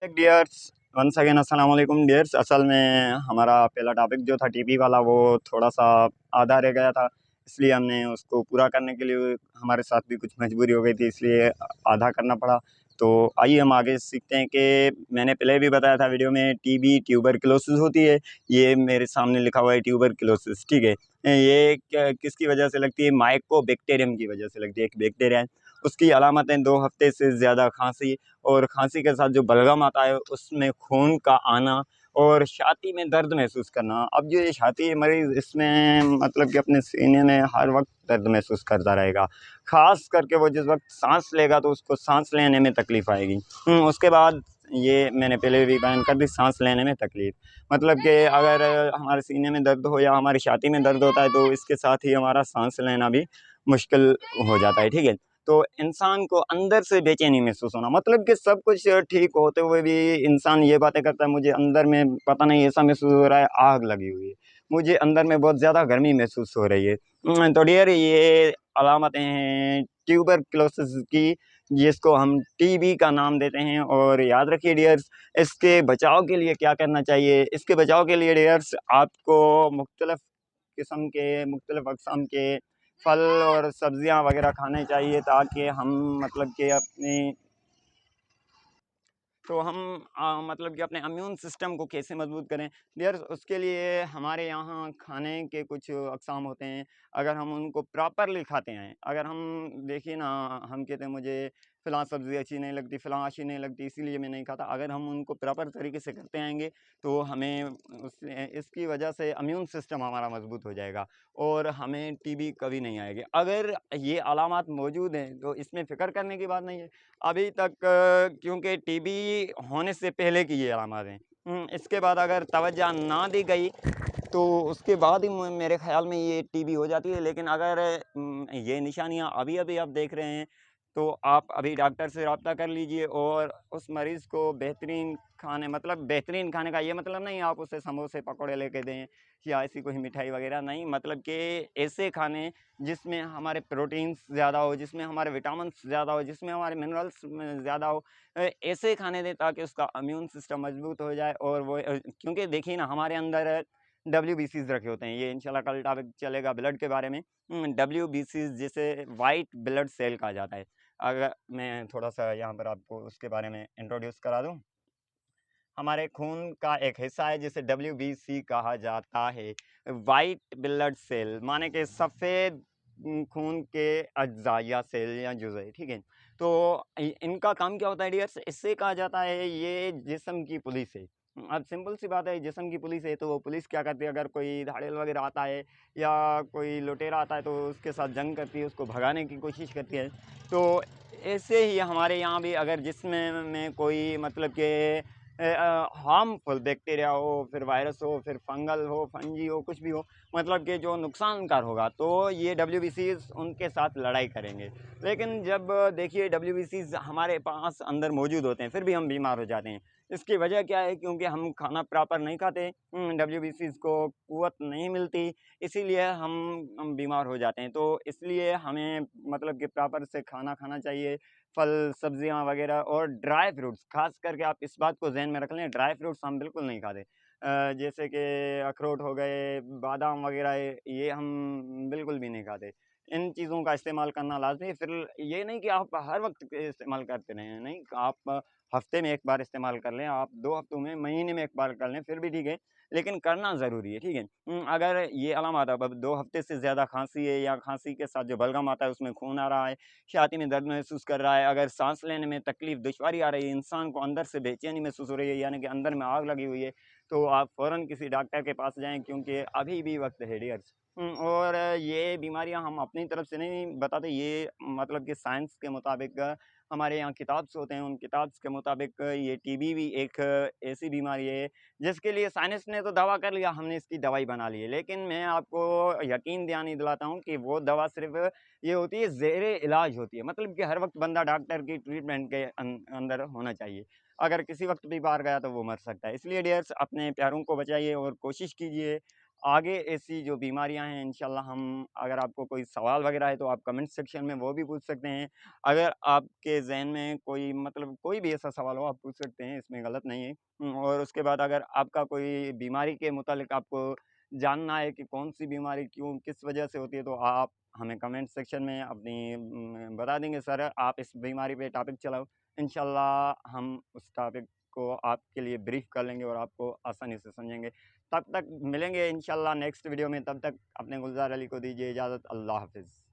Dears, once again अस्सलाम वालेकुम dears. असल में हमारा पहला टॉपिक जो था टीबी वाला वो थोड़ा सा आधा रह गया था, इसलिए हमने उसको पूरा करने के लिए हमारे साथ भी कुछ मजबूरी हो गई थी, इसलिए आधा करना पड़ा। तो आइए हम आगे सीखते हैं कि मैंने पहले भी बताया था वीडियो में टीबी ट्यूबरक्लोसिस होती है। ये मेरे सामने लिखा हुआ है ट्यूबरक्लोसिस, ठीक है। ये किसकी वजह से लगती है? माइकोबैक्टीरियम की वजह से लगती है। एक बैक्टीरिया है, उसकी अलामतें 2 हफ्ते से ज़्यादा खांसी और खांसी के साथ जो बलगम आता है उसमें खून का आना और छाती में दर्द महसूस करना। अब जो ये छाती मरीज़ इसमें मतलब कि अपने सीने में हर वक्त दर्द महसूस करता रहेगा, ख़ास करके वो जिस वक्त सांस लेगा तो उसको सांस लेने में तकलीफ़ आएगी। उसके बाद ये मैंने पहले भी बयान कर दी, सांस लेने में तकलीफ़ मतलब कि अगर हमारे सीने में दर्द हो या हमारी छाती में दर्द होता है तो इसके साथ ही हमारा सांस लेना भी मुश्किल हो जाता है, ठीक है। तो इंसान को अंदर से बेचैनी महसूस होना मतलब कि सब कुछ ठीक होते हुए भी इंसान ये बातें करता है, मुझे अंदर में पता नहीं ऐसा महसूस हो रहा है, आग लगी हुई है, मुझे अंदर में बहुत ज़्यादा गर्मी महसूस हो रही है। तो डियर ये अलामतें हैं ट्यूबरक्लोसिस की, जिसको हम टीबी का नाम देते हैं। और याद रखिए डियर्स, इसके बचाव के लिए क्या करना चाहिए? इसके बचाव के लिए डियर्स आपको मुख्तलिफ़ किस्म के मुख्तलिफ़ अक़साम के फल और सब्जियां वगैरह खाने चाहिए, ताकि हम मतलब कि मतलब कि अपने इम्यून सिस्टम को कैसे मजबूत करें डियर, उसके लिए हमारे यहाँ खाने के कुछ अक़साम होते हैं। अगर हम उनको प्रॉपरली खाते हैं, अगर हम देखिए ना, हम कहते हैं मुझे फ़लाँ सब्ज़ी अच्छी नहीं लगती, फ़लाँ अच्छी नहीं लगती, इसीलिए मैं नहीं खाता। अगर हम उनको प्रॉपर तरीके से करते आएंगे तो हमें उससे इसकी वजह से इम्यून सिस्टम हमारा मजबूत हो जाएगा और हमें टीबी कभी नहीं आएगी। अगर ये अलामात मौजूद हैं तो इसमें फ़िक्र करने की बात नहीं है अभी तक, क्योंकि टीबी होने से पहले की ये अलामत हैं। इसके बाद अगर तवज्जो ना दी गई तो उसके बाद ही मेरे ख़्याल में ये टीबी हो जाती है। लेकिन अगर ये निशानियाँ अभी-अभी आप देख रहे हैं तो आप अभी डॉक्टर से रब्ता कर लीजिए और उस मरीज़ को बेहतरीन खाने, मतलब बेहतरीन खाने का ये मतलब नहीं आप उसे समोसे पकौड़े लेके दें या ऐसी कोई मिठाई वग़ैरह नहीं, मतलब कि ऐसे खाने जिसमें हमारे प्रोटीन्स ज़्यादा हो, जिसमें हमारे विटामिन्स ज़्यादा हो, जिसमें हमारे मिनरल्स ज़्यादा हो, ऐसे खाने दें ताकि उसका इम्यून सिस्टम मजबूत हो जाए। और वो क्योंकि देखिए ना, हमारे अंदर डब्ल्यूबीसीज़ रखे होते हैं, ये इंशाल्लाह कल टॉपिक चलेगा ब्लड के बारे में। डब्ल्यूबीसीज़ जिसे वाइट ब्लड सेल कहा जाता है। अगर मैं थोड़ा-सा यहाँ पर आपको उसके बारे में इंट्रोड्यूस करा दूँ। हमारे खून का एक हिस्सा है जिसे डब्ल्यूबीसी कहा जाता है। वाइट ब्लड सेल माने कि सफ़ेद खून के अज्जा या सेल या जुज़े, ठीक है। तो इनका काम क्या होता है डियर्स? इससे कहा जाता है ये जिस्म की पुलिस है। अब सिंपल सी बात है, जिस्म की पुलिस है तो वो पुलिस क्या करती है, अगर कोई धाड़ेल वगैरह आता है या कोई लुटेरा आता है तो उसके साथ जंग करती है, उसको भगाने की कोशिश करती है। तो ऐसे ही हमारे यहाँ भी अगर जिस्म में कोई मतलब कि हार्मफुल बैक्टीरिया हो, फिर वायरस हो, फिर फंगल हो, फंजी हो, कुछ भी हो, मतलब कि जो नुकसानकार होगा, तो ये डब्ल्यूबीसीज़ उनके साथ लड़ाई करेंगे। लेकिन जब देखिए डब्ल्यूबीसीज़ हमारे पास अंदर मौजूद होते हैं, फिर भी हम बीमार हो जाते हैं। इसकी वजह क्या है? क्योंकि हम खाना प्रॉपर नहीं खाते, डब्ल्यूबीसीज़ को क़ुव्वत नहीं मिलती, इसीलिए हम बीमार हो जाते हैं। तो इसलिए हमें मतलब कि प्रॉपर से खाना खाना चाहिए, फल, सब्जियाँ वगैरह और ड्राई फ्रूट्स, ख़ास करके आप इस बात को ज़हन में रख लें, ड्राई फ्रूट्स हम बिल्कुल नहीं खाते। जैसे कि अखरोट हो गए, बादाम वगैरह, ये हम बिल्कुल भी नहीं खाते। इन चीज़ों का इस्तेमाल करना लाज़मी है। फिर ये नहीं कि आप हर वक़्त इस्तेमाल करते रहें, नहीं, आप हफ़्ते में 1 बार इस्तेमाल कर लें, आप 2 हफ़्तों में, महीने में 1 बार कर लें, फिर भी ठीक है, लेकिन करना ज़रूरी है, ठीक है। अगर ये अलामत अब 2 हफ़्ते से ज़्यादा खाँसी है या खाँसी के साथ जो बलगम आता है उसमें खून आ रहा है, छाती में दर्द महसूस कर रहा है, अगर सांस लेने में तकलीफ दुश्वारी आ रही है, इंसान को अंदर से बेचैनी महसूस हो रही है, यानी कि अंदर में आग लगी हुई है, तो आप फ़ौरन किसी डॉक्टर के पास जाएँ, क्योंकि अभी भी वक्त है डियर्स। और ये बीमारियां हम अपनी तरफ से नहीं बताते, ये मतलब कि साइंस के मुताबिक हमारे यहाँ किताब्स होते हैं, उन किताब्स के मुताबिक ये टीबी भी एक ऐसी बीमारी है जिसके लिए साइंस ने तो दावा कर लिया, हमने इसकी दवाई बना ली है। लेकिन मैं आपको यकीन दहानी दिलाता हूँ कि वो दवा सिर्फ ये होती है, ज़ेरे इलाज होती है, मतलब कि हर वक्त बंदा डॉक्टर की ट्रीटमेंट के अंदर होना चाहिए। अगर किसी वक्त भी बाहर गया तो वो मर सकता है। इसलिए डियर्स, अपने प्यारों को बचाइए और कोशिश कीजिए आगे ऐसी जो बीमारियां हैं इंशाल्लाह हम, अगर आपको कोई सवाल वगैरह है तो आप कमेंट सेक्शन में वो भी पूछ सकते हैं। अगर आपके जहन में कोई मतलब कोई भी ऐसा सवाल हो आप पूछ सकते हैं, इसमें गलत नहीं है। और उसके बाद अगर आपका कोई बीमारी के मुतालिक आपको जानना है कि कौन सी बीमारी क्यों किस वजह से होती है, तो आप हमें कमेंट सेक्शन में अपनी बता देंगे, सर आप इस बीमारी पे टॉपिक चलाओ, इंशाल्लाह हम उस टॉपिक को आपके लिए ब्रीफ कर लेंगे और आपको आसानी से समझेंगे। तब तक मिलेंगे इंशाल्लाह नेक्स्ट वीडियो में, तब तक अपने गुलजार अली को दीजिए इजाज़त। अल्लाह हाफ़िज़।